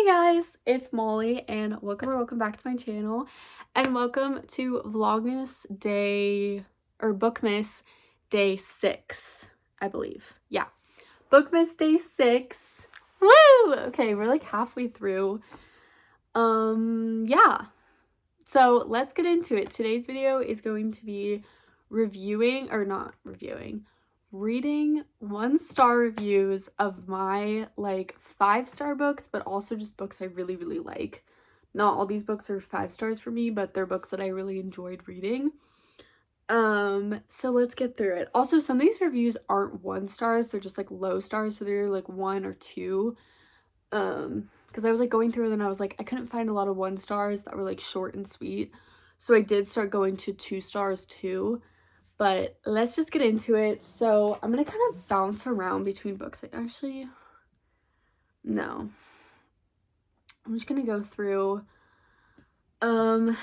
Hey guys, it's Molly and welcome back to my channel and welcome to Vlogmas day or Bookmas day 6, I believe. Yeah. Bookmas day 6. Woo! Okay, we're like halfway through. Yeah. So, let's get into it. Today's video is going to be reading 1-star reviews of my like 5-star books, but also just books I really like. Not all these books are 5 stars for me, but they're books that I really enjoyed reading. So let's get through it. Also, some of these reviews aren't 1 stars, they're just like low stars, so they're like 1 or 2. Because I was like going through and I was like, I couldn't find a lot of 1 stars that were like short and sweet. So I did start going to 2 stars too. But let's just get into it. So I'm gonna kind of bounce around between books. No. I'm just gonna go through some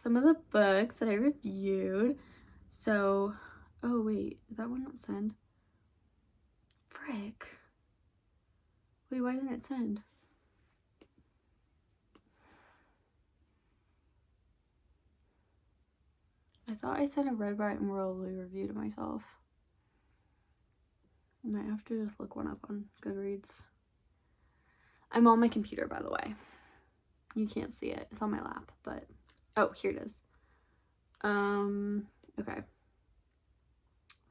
of the books that I reviewed. So, oh wait, did that one not send? Frick. Wait, why didn't it send? I thought I sent a Red, White, and Royal Blue review to myself. I might have to just look one up on Goodreads. I'm on my computer, by the way. You can't see it. It's on my lap, but... Oh, here it is. Okay.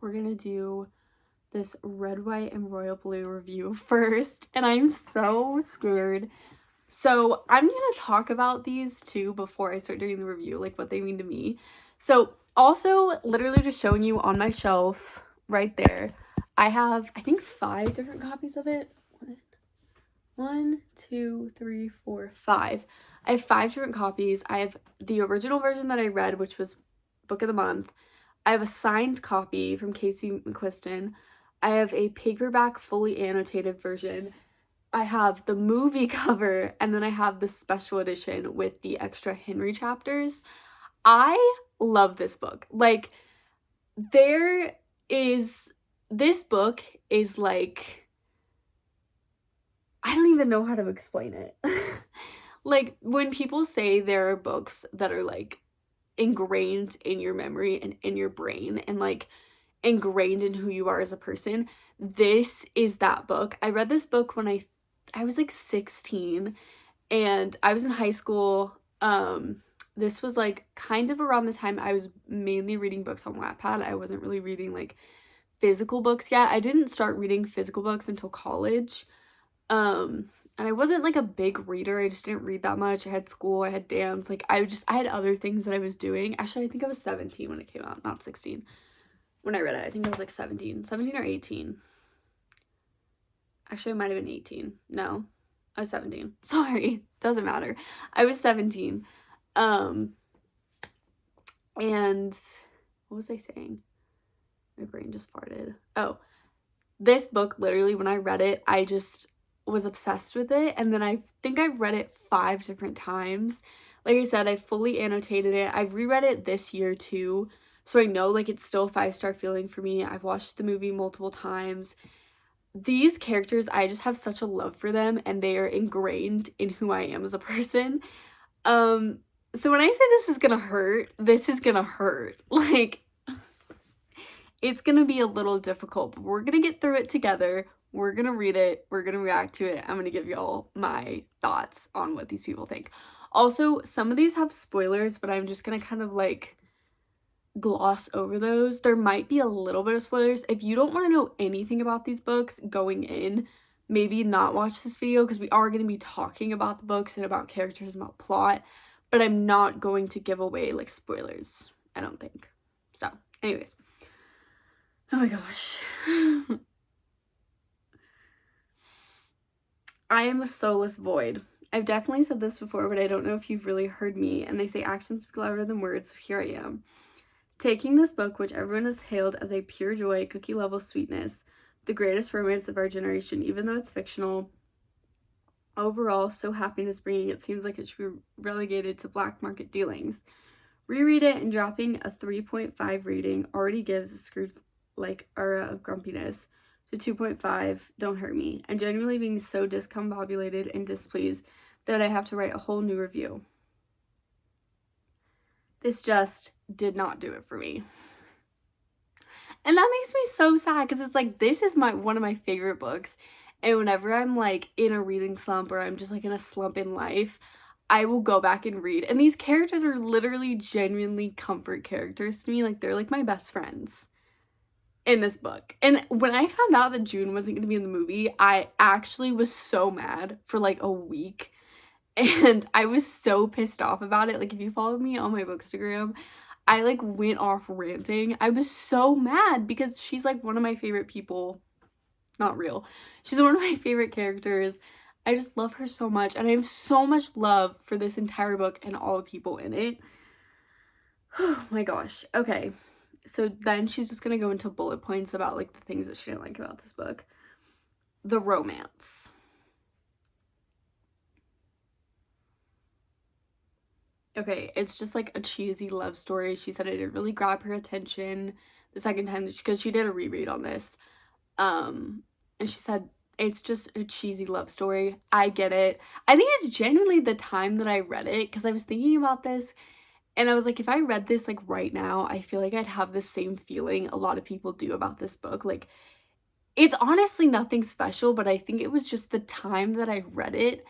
We're gonna do this Red, White, and Royal Blue review first, and I'm so scared. So I'm gonna talk about these two before I start doing the review, like what they mean to me. So also, literally just showing you on my shelf right there, I have, I think, 5 different copies of it. 1, 2, 3, 4, 5. I have 5 different copies. I have the original version that I read, which was Book of the Month. I have a signed copy from Casey McQuiston. I have a paperback fully annotated version. I have the movie cover, and then I have the special edition with the extra Henry chapters. I love this book. Like, this book is like, I don't even know how to explain it. Like, when people say there are books that are like ingrained in your memory and in your brain and like ingrained in who you are as a person, this is that book. I read this book when I was like 16 and I was in high school. This was like kind of around the time I was mainly reading books on Wattpad. I wasn't really reading like physical books yet. I didn't start reading physical books until college. And I wasn't like a big reader. I just didn't read that much. I had school, I had dance, like I had other things that I was doing. Actually, I think I was 17 when it came out, not 16 when I read it. I think I was like 17 or 18. Actually, I might have been 18. No, I was 17. Sorry, doesn't matter. I was 17. And what was I saying? My brain just farted. Oh, this book, literally, when I read it, I just was obsessed with it. And then I think I've read it 5 different times. Like I said, I fully annotated it. I've reread it this year too, so I know like it's still a 5-star feeling for me. I've watched the movie multiple times. These characters, I just have such a love for them, and they are ingrained in who I am as a person. So when I say this is gonna hurt, this is gonna hurt. Like, it's gonna be a little difficult, but we're gonna get through it together. We're gonna read it. We're gonna react to it. I'm gonna give y'all my thoughts on what these people think. Also, some of these have spoilers, but I'm just gonna kind of like gloss over those. There might be a little bit of spoilers. If you don't want to know anything about these books going in, maybe not watch this video, because we are going to be talking about the books and about characters and about plot, but I'm not going to give away like spoilers, I don't think. So, anyways. Oh my gosh. I am a soulless void. I've definitely said this before, but I don't know if you've really heard me, and they say actions speak louder than words, so here I am. Taking this book, which everyone has hailed as a pure joy, cookie-level sweetness, the greatest romance of our generation, even though it's fictional, overall, so happiness-bringing, it seems like it should be relegated to black market dealings. Reread it, and dropping a 3.5 rating already gives a Scrooge-like aura of grumpiness to 2.5, don't hurt me. I'm genuinely being so discombobulated and displeased that I have to write a whole new review. This just did not do it for me. And that makes me so sad because it's like, this is one of my favorite books. And whenever I'm like in a reading slump or I'm just like in a slump in life, I will go back and read. And these characters are literally genuinely comfort characters to me. Like, they're like my best friends in this book. And when I found out that June wasn't going to be in the movie, I actually was so mad for like a week. And I was so pissed off about it. Like, if you follow me on my Bookstagram, I like went off ranting. I was so mad because she's like one of my favorite people. Not real. She's one of my favorite characters. I just love her so much. And I have so much love for this entire book and all the people in it. Oh my gosh. Okay. So then she's just going to go into bullet points about like the things that she didn't like about this book. The romance. Okay, it's just like a cheesy love story. She said it didn't really grab her attention the second time because she did a reread on this. And she said it's just a cheesy love story. I get it. I think it's genuinely the time that I read it, because I was thinking about this and I was like, if I read this like right now, I feel like I'd have the same feeling a lot of people do about this book. Like, it's honestly nothing special, but I think it was just the time that I read it.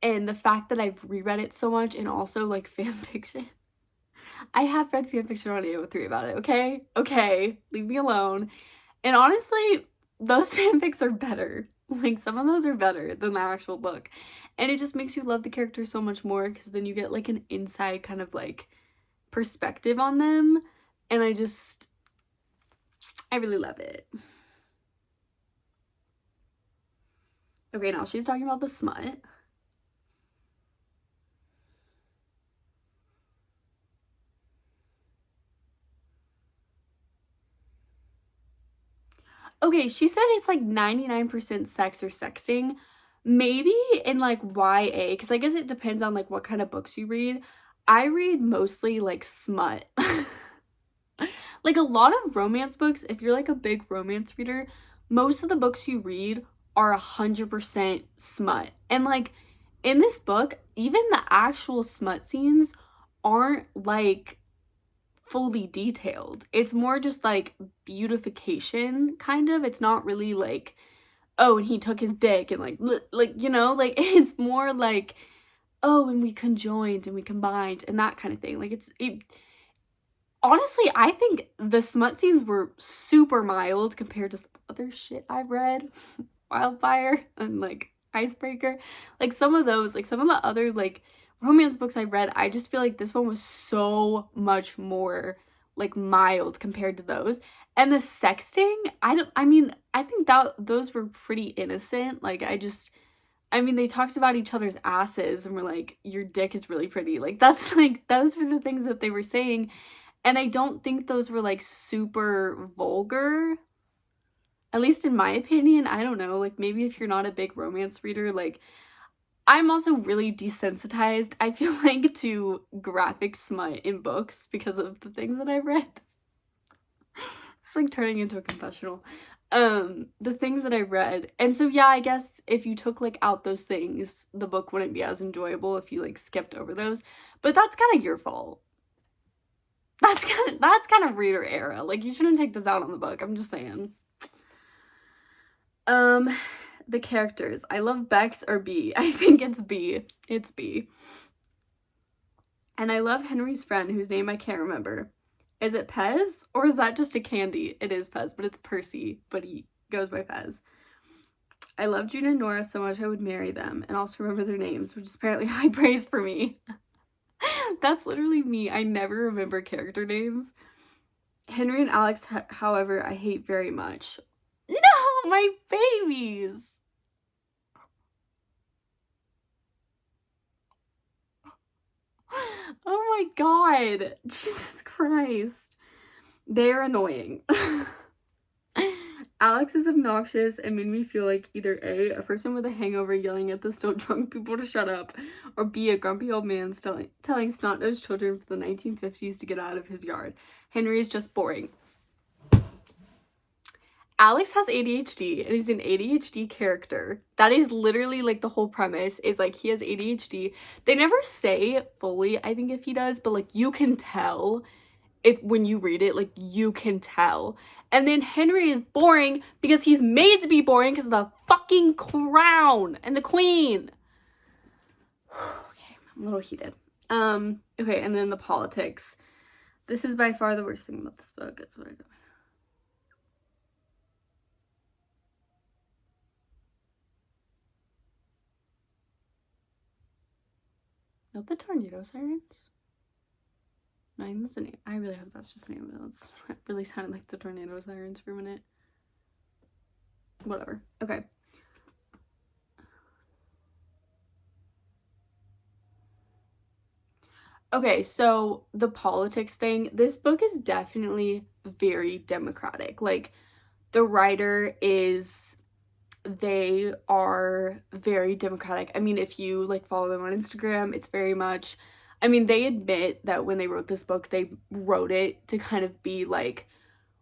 And the fact that I've reread it so much, and also like fan fiction. I have read fan fiction on AO3 about it, okay? Okay, leave me alone. And honestly, those fanfics are better. Like, some of those are better than the actual book. And it just makes you love the characters so much more, because then you get like an inside kind of like perspective on them. And I really love it. Okay, now she's talking about the smut. Okay, she said it's like 99% sex or sexting. Maybe in like YA, because I guess it depends on like what kind of books you read. I read mostly like smut. Like, a lot of romance books, if you're like a big romance reader, most of the books you read are 100% smut. And like, in this book, even the actual smut scenes aren't like fully detailed. It's more just like beautification, kind of. It's not really like, oh, and he took his dick and like you know, like, it's more like, oh, and we conjoined and we combined and that kind of thing. Like, honestly, I think the smut scenes were super mild compared to some other shit I've read. Wildfire and like Icebreaker. Like, some of those, like some of the other like romance books I read, I just feel like this one was so much more like mild compared to those. And the sexting, I think that those were pretty innocent. Like, they talked about each other's asses and were like, your dick is really pretty. Like, that's like, those were the things that they were saying. And I don't think those were like super vulgar. At least in my opinion. I don't know, like, maybe if you're not a big romance reader, like, I'm also really desensitized, I feel like, to graphic smut in books because of the things that I've read. It's like turning into a confessional. The things that I've read. And so, yeah, I guess if you took like out those things, the book wouldn't be as enjoyable if you like skipped over those. But that's kind of your fault. That's kind of reader error. Like, you shouldn't take this out on the book. I'm just saying. The characters. I love Bex or B. I think it's B. It's B. And I love Henry's friend, whose name I can't remember. Is it Pez? Or is that just a candy? It is Pez, but it's Percy, but he goes by Pez. I love June and Nora so much I would marry them and also remember their names, which is apparently high praise for me. That's literally me. I never remember character names. Henry and Alex, however, I hate very much. No, my babies. Oh my god. Jesus Christ. They're annoying. Alex is obnoxious and made me feel like either A, a person with a hangover yelling at the still drunk people to shut up, or B, a grumpy old man telling snot-nosed children from the 1950s to get out of his yard. Henry is just boring. Alex has ADHD and he's an ADHD character. That is literally like the whole premise is like he has ADHD. They never say fully, I think, if he does, but like you can tell if when you read it, like you can tell. And then Henry is boring because he's made to be boring because of the fucking crown and the queen. Okay, I'm a little heated. Okay, and then the politics. This is by far the worst thing about this book. It's what I got. Not the tornado sirens? No, I think that's the name. I really hope that's just the name of it. It really sounded like the tornado sirens for a minute. Whatever. Okay. Okay, so the politics thing. This book is definitely very democratic. Like, the writer is... They are very democratic. I mean, if you, like, follow them on Instagram, it's very much... I mean, they admit that when they wrote this book, they wrote it to kind of be, like,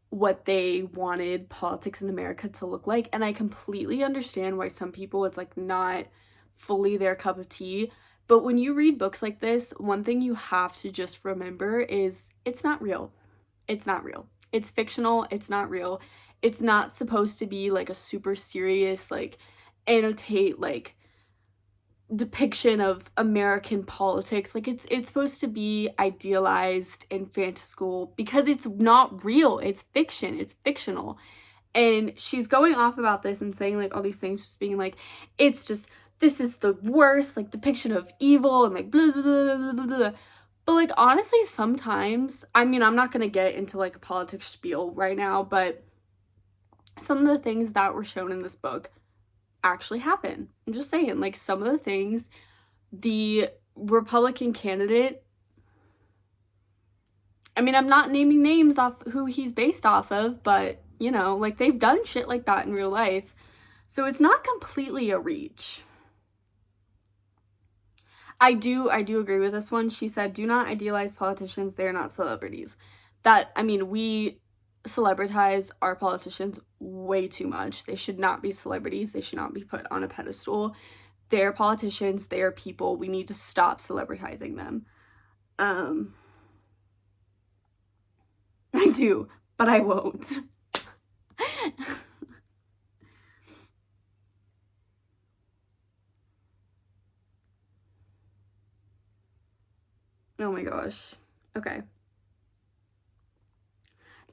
what they wanted politics in America to look like. And I completely understand why some people, it's, like, not fully their cup of tea. But when you read books like this, one thing you have to just remember is it's not real. It's not real. It's fictional. It's not real. It's not supposed to be, like, a super serious, like, annotate, like, depiction of American politics. Like, it's supposed to be idealized and fantastical because it's not real. It's fiction. It's fictional. And she's going off about this and saying, like, all these things, just being like, it's just, this is the worst, like, depiction of evil and, like, blah, blah, blah, blah, blah, blah. But, like, honestly, sometimes, I mean, I'm not gonna get into, like, a politics spiel right now, but some of the things that were shown in this book actually happen. I'm just saying, like, some of the things the Republican candidate, I mean, I'm not naming names off who he's based off of, but, you know, like, they've done shit like that in real life. So it's not completely a reach. I do agree with this one. She said, do not idealize politicians. They're not celebrities. That, I mean, we celebritize our politicians way too much. They should not be celebrities. They should not be put on a pedestal. They're politicians. They are people. We need to stop celebritizing them. I do, but I won't. Oh my gosh. Okay.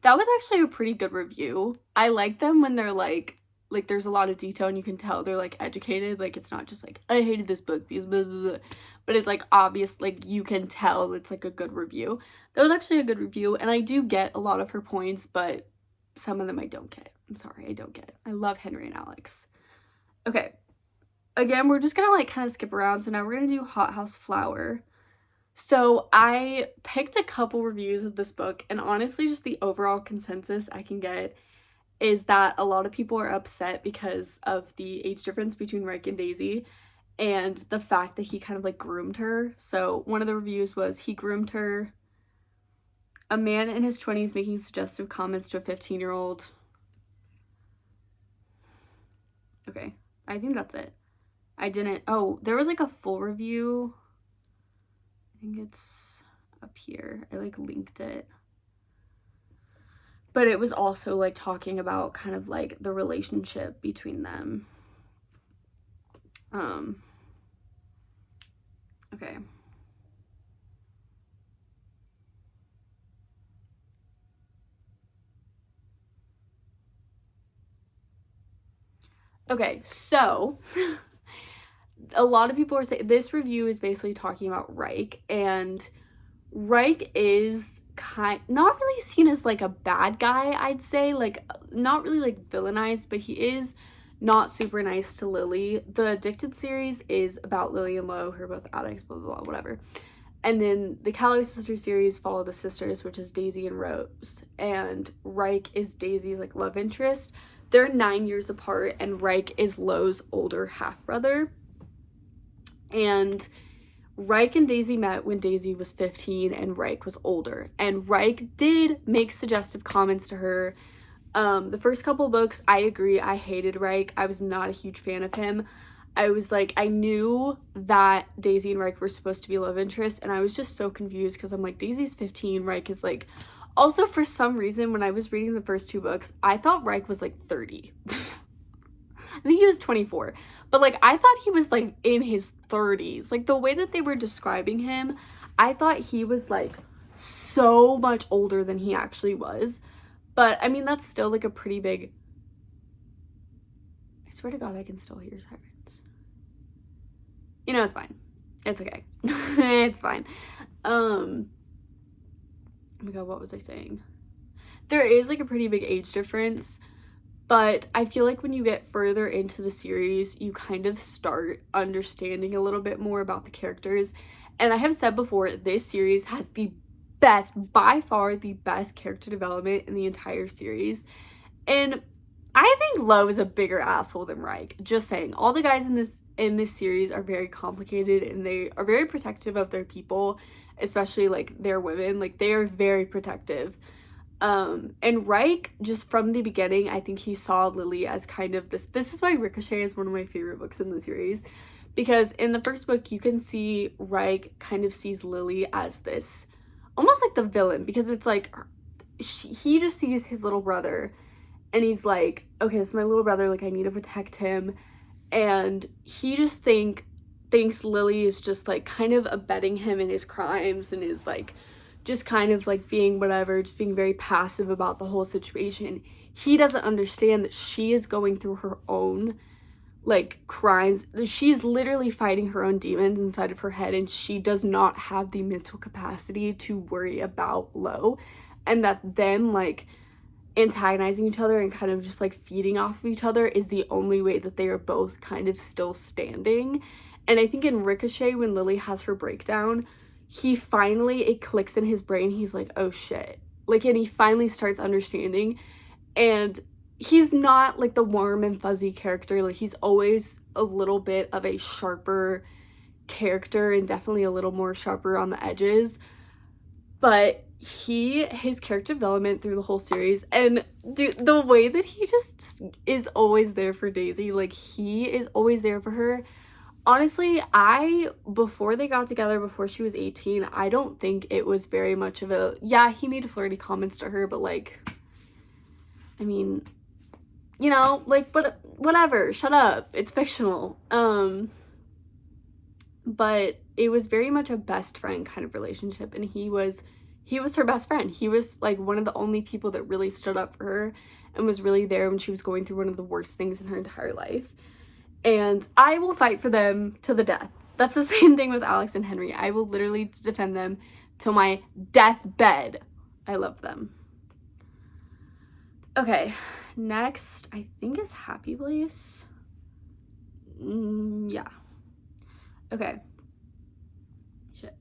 That was actually a pretty good review. I like them when they're like there's a lot of detail and you can tell they're like educated. Like, it's not just like, I hated this book because blah, blah, blah. But it's like obvious, like you can tell it's like a good review. That was actually a good review, and I do get a lot of her points, but some of them I don't get. I'm sorry, I don't get. I love Henry and Alex. Okay. Again, we're just gonna like kind of skip around. So now we're gonna do Hot House Flower. So I picked a couple reviews of this book, and honestly, just the overall consensus I can get is that a lot of people are upset because of the age difference between Rick and Daisy and the fact that he kind of like groomed her. So one of the reviews was, he groomed her. A man in his 20s making suggestive comments to a 15-year-old. Okay, I think that's it. I didn't, oh, there was like a full review. I think it's up here. I like linked it. But it was also like talking about kind of like the relationship between them. Okay. Okay, so a lot of people are saying this review is basically talking about Reich, and Reich is not really seen as like a bad guy, I'd say, like not really like villainized, but he is not super nice to Lily. The Addicted series is about Lily and Lo, who are both addicts, blah blah blah, whatever. And then the Calloway Sisters series follow the sisters, which is Daisy and Rose, and Reich is Daisy's like love interest. They're 9 years apart, and Reich is Lo's older half-brother. And Reich and Daisy met when Daisy was 15 and Reich was older. And Reich did make suggestive comments to her The first couple books, I agree, I hated Reich. I was not a huge fan of him. I was like, I knew that Daisy and Reich were supposed to be love interests, and I was just so confused because I'm like, Daisy's 15, Reich is like, also for some reason when I was reading the first 2 books, I thought Reich was like 30. I think he was 24, but like I thought he was like in his 30s. Like the way that they were describing him, I thought he was like so much older than he actually was. But I mean, that's still like a pretty big, I swear to God, I can still hear sirens. You know, it's fine. It's okay. It's fine. Oh my God, what was I saying? There is like a pretty big age difference, but I feel like when you get further into the series, you kind of start understanding a little bit more about the characters. And I have said before, this series has the best, by far the best character development in the entire series. And I think Lo is a bigger asshole than Reich. Just saying. All the guys in this series are very complicated, and they are very protective of their people, especially like their women. Like they are very protective. And Reich, just from the beginning, I think he saw Lily as kind of this is why Ricochet is one of my favorite books in the series, because in the first book you can see Reich kind of sees Lily as this almost like the villain, because it's like he just sees his little brother and he's like, okay, this is my little brother, like I need to protect him, and he just thinks Lily is just like kind of abetting him in his crimes and is like just kind of like being whatever, just being very passive about the whole situation. He doesn't understand that she is going through her own like crimes. She's literally fighting her own demons inside of her head, and she does not have the mental capacity to worry about Lo, and that them like antagonizing each other and kind of just like feeding off of each other is the only way that they are both kind of still standing. And I think in Ricochet, when Lily has her breakdown, it clicks in his brain. He's like, oh shit. Like, and he finally starts understanding. And he's not like the warm and fuzzy character. Like, he's always a little bit of a sharper character and definitely a little more sharper on the edges. But his character development through the whole series, and dude, the way that he just is always there for Daisy, like he is always there for her. Honestly, before they got together, before she was 18, I don't think it was very much of a, yeah, he made flirty comments to her, but like, I mean, you know, like, but whatever, shut up, it's fictional. But it was very much a best friend kind of relationship, and he was her best friend. He was like one of the only people that really stood up for her and was really there when she was going through one of the worst things in her entire life. And I will fight for them to the death. That's the same thing with Alex and Henry. I will literally defend them till my deathbed. I love them. Okay, next I think is Happy Place. Yeah. Okay. Shit.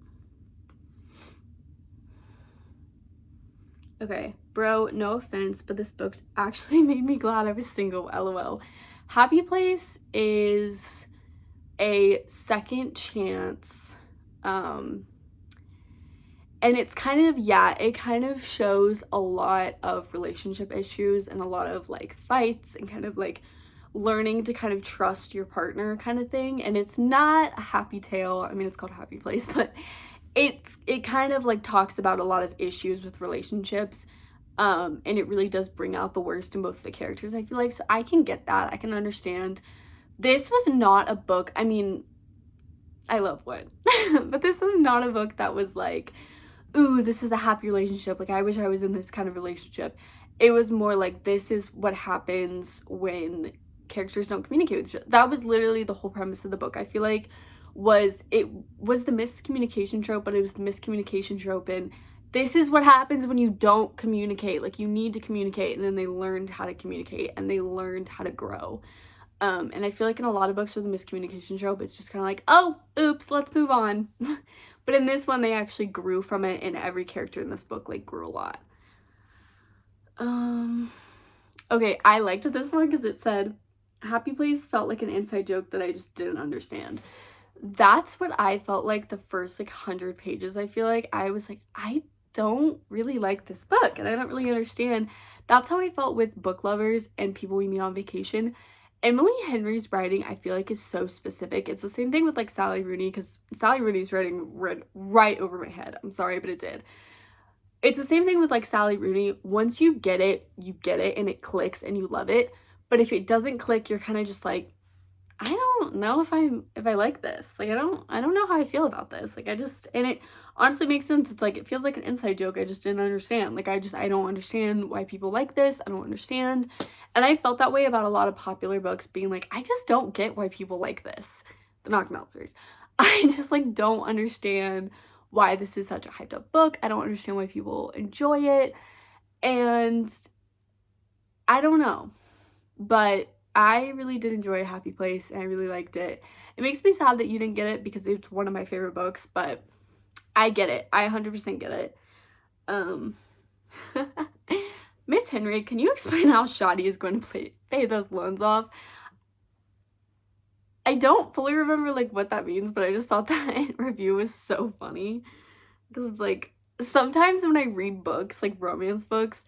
Okay, bro, no offense, but this book actually made me glad I was single, lol. Happy Place is a second chance, and it's kind of, yeah, it kind of shows a lot of relationship issues and a lot of like fights and kind of like learning to kind of trust your partner kind of thing. And it's not a happy tale. I mean, it's called Happy Place, but it kind of like talks about a lot of issues with relationships. And it really does bring out the worst in both of the characters, I feel like. So I can get that. I can understand. This was not a book. I mean, I love Wood. But this is not a book that was like, ooh, this is a happy relationship. Like, I wish I was in this kind of relationship. It was more like, this is what happens when characters don't communicate with each other. That was literally the whole premise of the book, I feel like. It was the miscommunication trope, but it was the miscommunication trope and this is what happens when you don't communicate. Like, you need to communicate, and then they learned how to communicate and they learned how to grow. And I feel like in a lot of books with the miscommunication trope, it's just kind of like, oh, oops, let's move on. But in this one, they actually grew from it, and every character in this book like grew a lot. Okay, I liked this one because it said, Happy Place felt like an inside joke that I just didn't understand. That's what I felt like the first like 100 pages. I feel like I was like, I don't really like this book and I don't really understand. That's how I felt with book lovers and people we meet on vacation. Emily Henry's writing, I feel like, is so specific. It's the same thing with like Sally Rooney, because Sally Rooney's writing read right over my head. I'm sorry, but it did. It's the same thing with like Sally Rooney. Once you get it and it clicks and you love it. But if it doesn't click, you're kind of just like, I don't know if I like this. Like, I don't know how I feel about this. Like, and it honestly makes sense. It's like, it feels like an inside joke. I just didn't understand. Like, I don't understand why people like this. I don't understand. And I felt that way about a lot of popular books, being like, I just don't get why people like this. The Knock Meltzers. I just like don't understand why this is such a hyped up book. I don't understand why people enjoy it. And I don't know. But I really did enjoy A Happy Place and I really liked it. It makes me sad that you didn't get it because it's one of my favorite books, but I get it. I 100% get it. Miss Henry, can you explain how Shadi is going to pay those loans off? I don't fully remember like what that means, but I just thought that review was so funny because it's like sometimes when I read books, like romance books,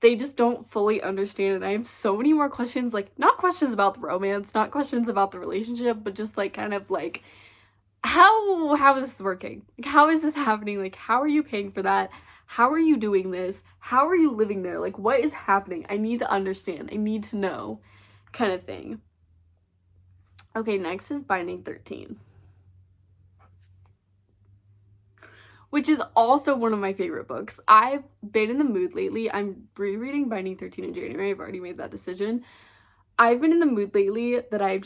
they just don't fully understand, and I have so many more questions, like not questions about the romance, not questions about the relationship, but just like kind of like how is this working? Like, how is this happening? Like, how are you paying for that? How are you doing this? How are you living there? Like, what is happening? I need to understand. I need to know, kind of thing. Okay, next is Binding 13, which is also one of my favorite books. I've been in the mood lately. I'm rereading Binding 13 in January. I've already made that decision. I've been in the mood lately that I've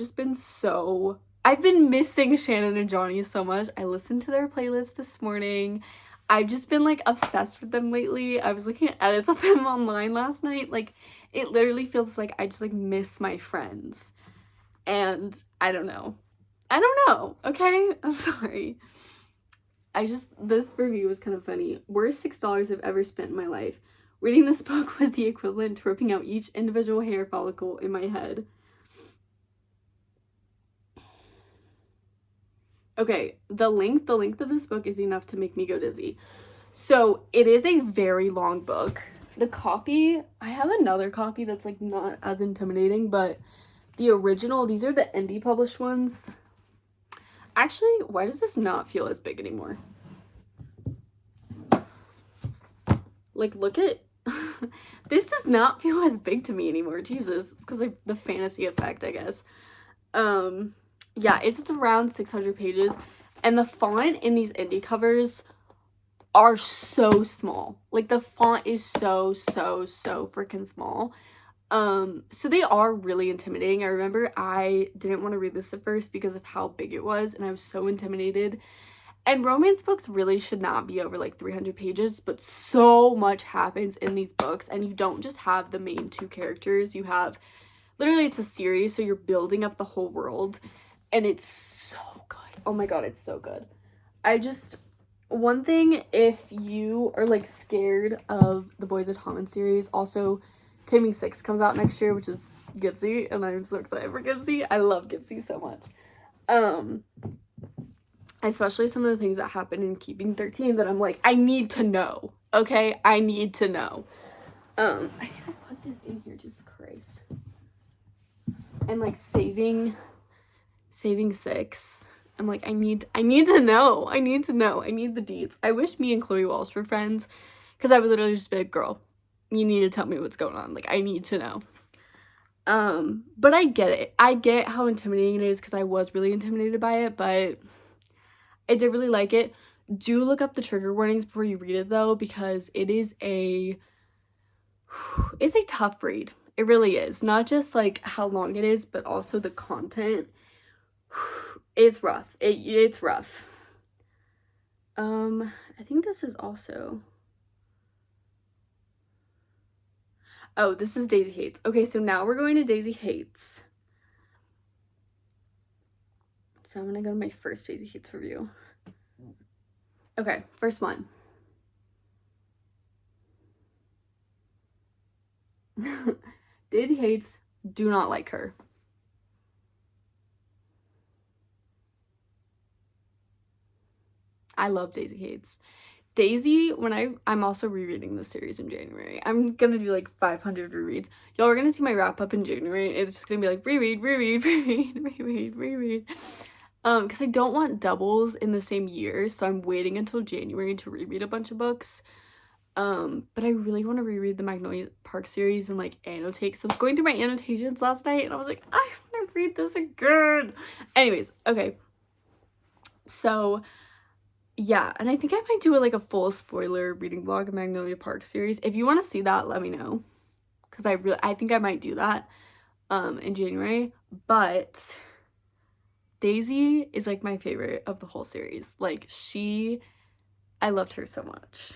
been missing Shannon and Johnny so much. I listened to their playlist this morning. I've just been like obsessed with them lately. I was looking at edits of them online last night. Like, it literally feels like I just like miss my friends. And I don't know, okay? I'm sorry. This review was kind of funny. Worst $6 I've ever spent in my life. Reading this book was the equivalent to ripping out each individual hair follicle in my head. Okay, the length of this book is enough to make me go dizzy. So it is a very long book. The copy, I have another copy that's like not as intimidating, but the original, these are the indie published ones. Actually, why does this not feel as big anymore? Like, look at, this does not feel as big to me anymore. Jesus, it's because of the fantasy effect, I guess. Yeah, it's around 600 pages, and the font in these indie covers are so small. Like, the font is so freaking small. So they are really intimidating. I remember I didn't want to read this at first because of how big it was, and I was so intimidated. And romance books really should not be over like 300 pages, but so much happens in these books, and you don't just have the main two characters. You have, literally, it's a series, so you're building up the whole world, and it's so good. Oh my god, it's so good. One thing, if you are like scared of the Boys of Tommen series, also Taming 6 comes out next year, which is Gibbsy, and I'm so excited for Gibbsy. I love Gibbsy so much. Especially some of the things that happen in Keeping 13 that I'm like, I need to know. Okay? I need to know. I need to put this in here, Jesus Christ. And like saving 6. I'm like, I need to know. I need the deets. I wish me and Chloe Walsh were friends, because I would literally just be like, girl, you need to tell me what's going on. Like, I need to know. But I get it. I get how intimidating it is, because I was really intimidated by it, but I did really like it. Do look up the trigger warnings before you read it, though, because it's a tough read. It really is. Not just like how long it is, but also the content. It's rough. It's rough. I think this is also, oh, this is Daisy Hates. Okay, so now we're going to Daisy Hates. So I'm gonna go to my first Daisy Hates review. Okay, first one. Daisy Hates, do not like her. I love Daisy Hates. Daisy, when I'm also rereading this series in January. I'm gonna do like 500 rereads. Y'all are gonna see my wrap up in January. It's just gonna be like reread, reread, reread, reread, reread. Because I don't want doubles in the same year, so I'm waiting until January to reread a bunch of books. But I really want to reread the Magnolia Park series and like annotate. So I was going through my annotations last night and I was like, I want to read this again. Anyways, okay. So yeah, and I think I might do like a full spoiler reading vlog of Magnolia Park series. If you want to see that, let me know, because I think I might do that in January. But Daisy is like my favorite of the whole series. Like I loved her so much.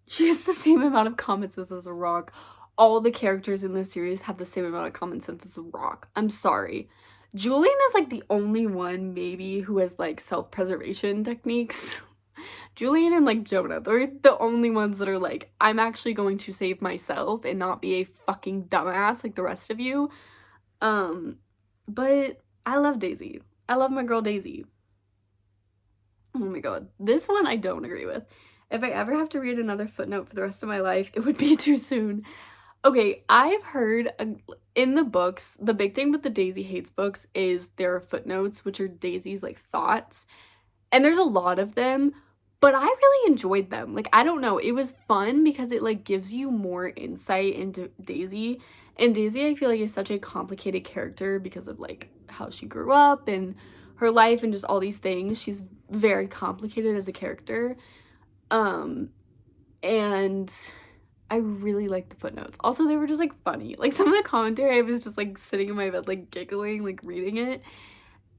She has the same amount of common sense as a rock. All the characters in this series have the same amount of common sense as a rock. I'm sorry. Julian is like the only one maybe who has like self-preservation techniques. Julian and like Jonah, they're the only ones that are like, I'm actually going to save myself and not be a fucking dumbass like the rest of you. But I love Daisy. I love my girl Daisy. Oh my god. This one I don't agree with. If I ever have to read another footnote for the rest of my life, it would be too soon. Okay, I've heard in the books, the big thing with the Daisy Hates books is there are footnotes, which are Daisy's like thoughts. And there's a lot of them, but I really enjoyed them. Like, I don't know, it was fun because it like gives you more insight into Daisy. And Daisy, I feel like, is such a complicated character because of like how she grew up and her life and just all these things. She's very complicated as a character. And I really liked the footnotes. Also, they were just like funny. Like some of the commentary, I was just like sitting in my bed like giggling, like reading it.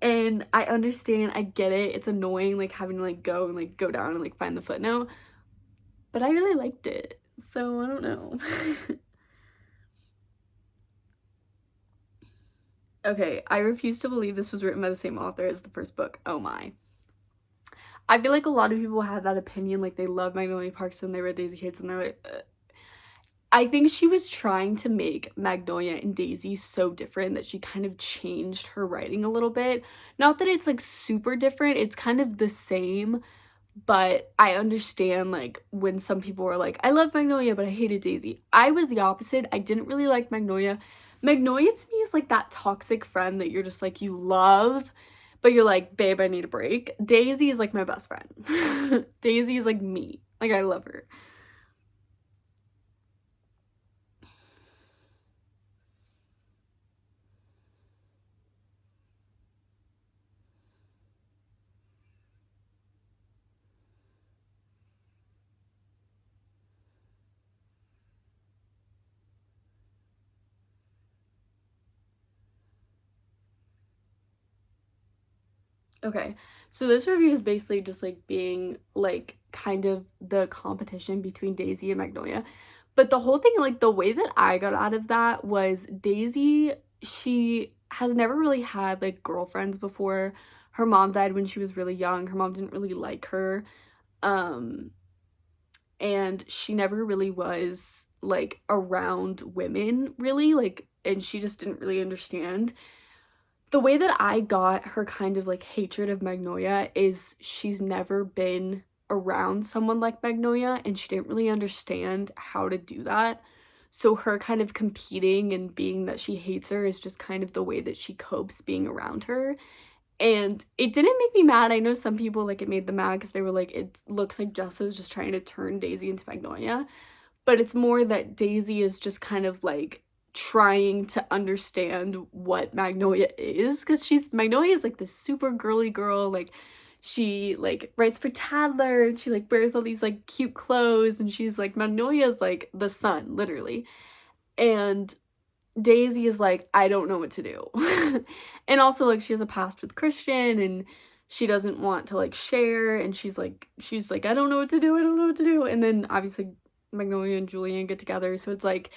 And I understand, I get it. It's annoying like having to like go down and like find the footnote. But I really liked it. So I don't know. Okay, I refuse to believe this was written by the same author as the first book. Oh my. I feel like a lot of people have that opinion, like they love Magnolia Parks and they read Daisy Hates and they're like, ugh. I think she was trying to make Magnolia and Daisy so different that she kind of changed her writing a little bit. Not that it's like super different, it's kind of the same, but I understand like when some people were like, I love Magnolia, but I hated Daisy. I was the opposite. I didn't really like Magnolia. Magnolia to me is like that toxic friend that you're just like, you love, but you're like, babe, I need a break. Daisy is like my best friend. Daisy is like me. Like, I love her. Okay, so this review is basically just like being like kind of the competition between Daisy and Magnolia. But the whole thing, like the way that I got out of that was Daisy, she has never really had like girlfriends before. Her mom died when she was really young. Her mom didn't really like her. Um, and she never really was like around women really, like, and she just didn't really understand. The way that I got her kind of like hatred of Magnolia is she's never been around someone like Magnolia and she didn't really understand how to do that. So her kind of competing and being that she hates her is just kind of the way that she copes being around her. And it didn't make me mad. I know some people like it made them mad because they were like, it looks like Jessa's just trying to turn Daisy into Magnolia. But it's more that Daisy is just kind of like trying to understand what Magnolia is, because Magnolia is like this super girly girl, like she like writes for Tadler and she like wears all these like cute clothes and she's like, Magnolia's like the sun literally, and Daisy is like, I don't know what to do. And also like she has a past with Christian and she doesn't want to like share, and she's like I don't know what to do, I don't know what to do. And then obviously Magnolia and Julian get together, so it's like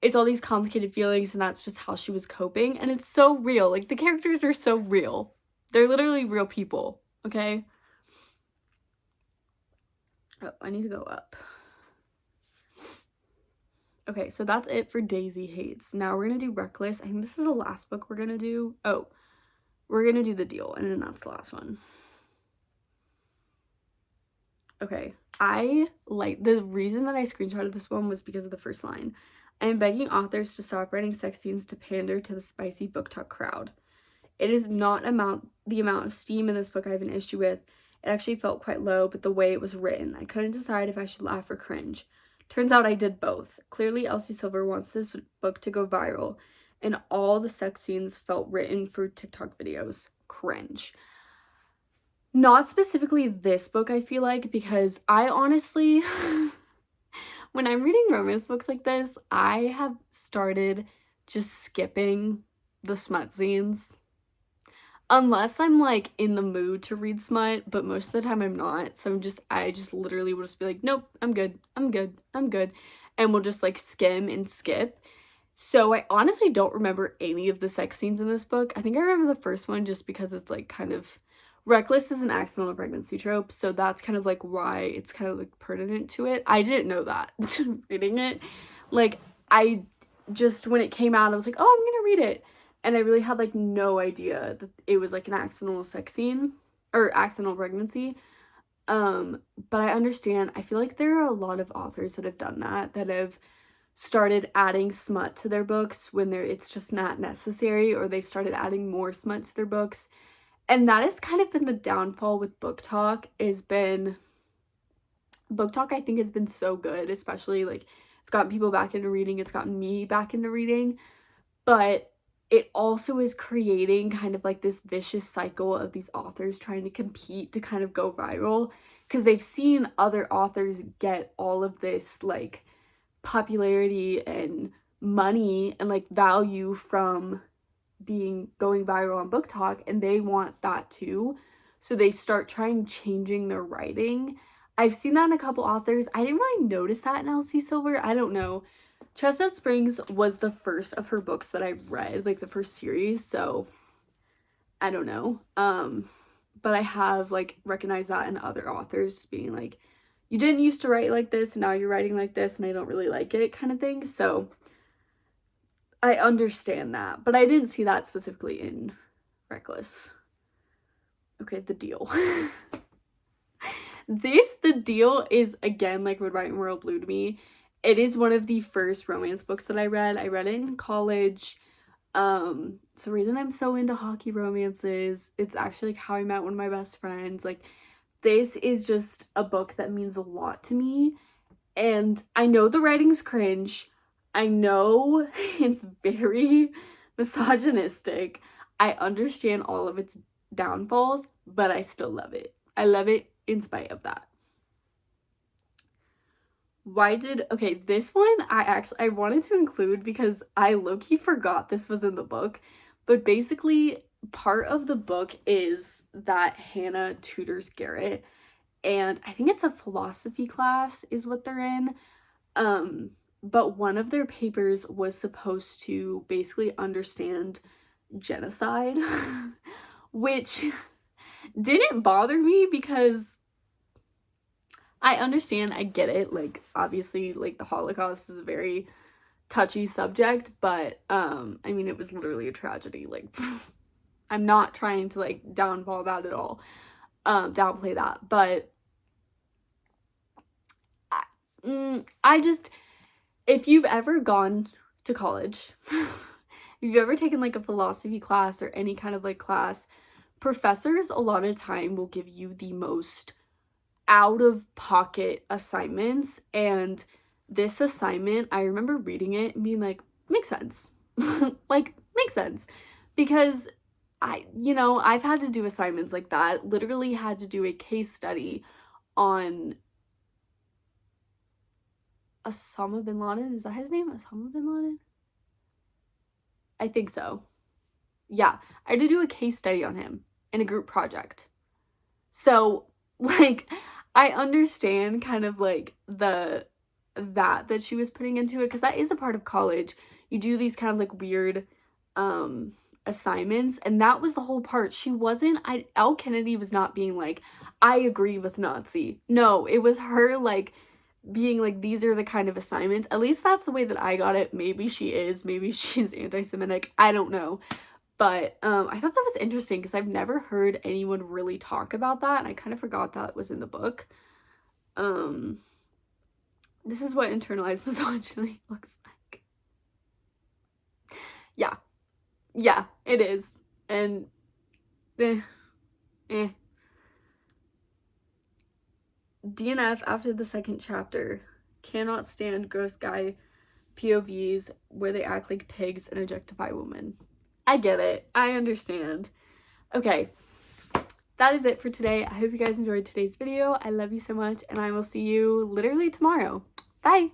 it's all these complicated feelings, and that's just how she was coping. And it's so real. Like, the characters are so real. They're literally real people, okay? Oh, I need to go up. Okay, so that's it for Daisy Hates. Now we're gonna do Reckless. I think this is the last book we're gonna do. Oh, we're gonna do The Deal, and then that's the last one. Okay, I like, the reason that I screenshotted this one was because of the first line. I am begging authors to stop writing sex scenes to pander to the spicy book talk crowd. It is not the amount of steam in this book I have an issue with. It actually felt quite low, but the way it was written. I couldn't decide if I should laugh or cringe. Turns out I did both. Clearly, Elsie Silver wants this book to go viral, and all the sex scenes felt written for TikTok videos. Cringe. Not specifically this book, I feel like, because I honestly, when I'm reading romance books like this, I have started just skipping the smut scenes. Unless I'm like in the mood to read smut, but most of the time I'm not. So I just literally will just be like, nope, I'm good, I'm good, I'm good. And we'll just like skim and skip. So I honestly don't remember any of the sex scenes in this book. I think I remember the first one just because it's like kind of, Reckless is an accidental pregnancy trope. So that's kind of like why it's kind of like pertinent to it. I didn't know that reading it. Like I just, when it came out, I was like, oh, I'm gonna read it. And I really had like no idea that it was like an accidental sex scene or accidental pregnancy. But I understand. I feel like there are a lot of authors that have done that have started adding smut to their books when it's just not necessary, or they've started adding more smut to their books. And that has kind of been the downfall with book talk. Book talk, I think, has been so good, especially like it's gotten people back into reading, it's gotten me back into reading, but it also is creating kind of like this vicious cycle of these authors trying to compete to kind of go viral, because they've seen other authors get all of this like popularity and money and like value from going viral on book talk, and they want that too. So they start changing their writing. I've seen that in a couple authors. I didn't really notice that in Elsie Silver. I don't know. Chestnut Springs was the first of her books that I read, like the first series, so I don't know. But I have like recognized that in other authors being like, you didn't used to write like this, now you're writing like this, and I don't really like it, kind of thing. So I understand that, but I didn't see that specifically in Reckless. Okay, The Deal. The Deal is, again, like Red, White, and Royal Blue to me. It is one of the first romance books that I read. I read it in college. It's the reason I'm so into hockey romances. It's actually like how I met one of my best friends. Like, this is just a book that means a lot to me. And I know the writing's cringe. I know it's very misogynistic. I understand all of its downfalls, but I still love it. I love it in spite of that. Okay, this one I wanted to include because I low-key forgot this was in the book, but basically part of the book is that Hannah tutors Garrett, and I think it's a philosophy class is what they're in. But one of their papers was supposed to basically understand genocide, which didn't bother me because I understand, I get it, like obviously like the Holocaust is a very touchy subject, but I mean, it was literally a tragedy. Like I'm not trying to like downplay that at all, downplay that, but I just, if you've ever gone to college, if you've ever taken like a philosophy class or any kind of like class, professors a lot of time will give you the most out of pocket assignments, and this assignment, I remember reading it and being like, makes sense. Like, makes sense, because I've had to do assignments like that. Literally had to do a case study on Osama bin Laden. Is that his name? Osama bin Laden? I think so. Yeah, I had to do a case study on him in a group project. So, like, I understand kind of like that she was putting into it, because that is a part of college. You do these kind of like weird assignments, and that was the whole part. She wasn't, Elle Kennedy was not being like, I agree with Nazi. No, it was her like being like, these are the kind of assignments. At least that's the way that I got it. Maybe she is, maybe she's anti-Semitic, I don't know. But I thought that was interesting because I've never heard anyone really talk about that, and I kind of forgot that was in the book. This is what internalized misogyny looks like. Yeah, it is. And DNF after the second chapter cannot stand gross guy POVs where they act like pigs and objectify women. I get it. I understand. Okay, that is it for today. I hope you guys enjoyed today's video. I love you so much, and I will see you literally tomorrow. Bye!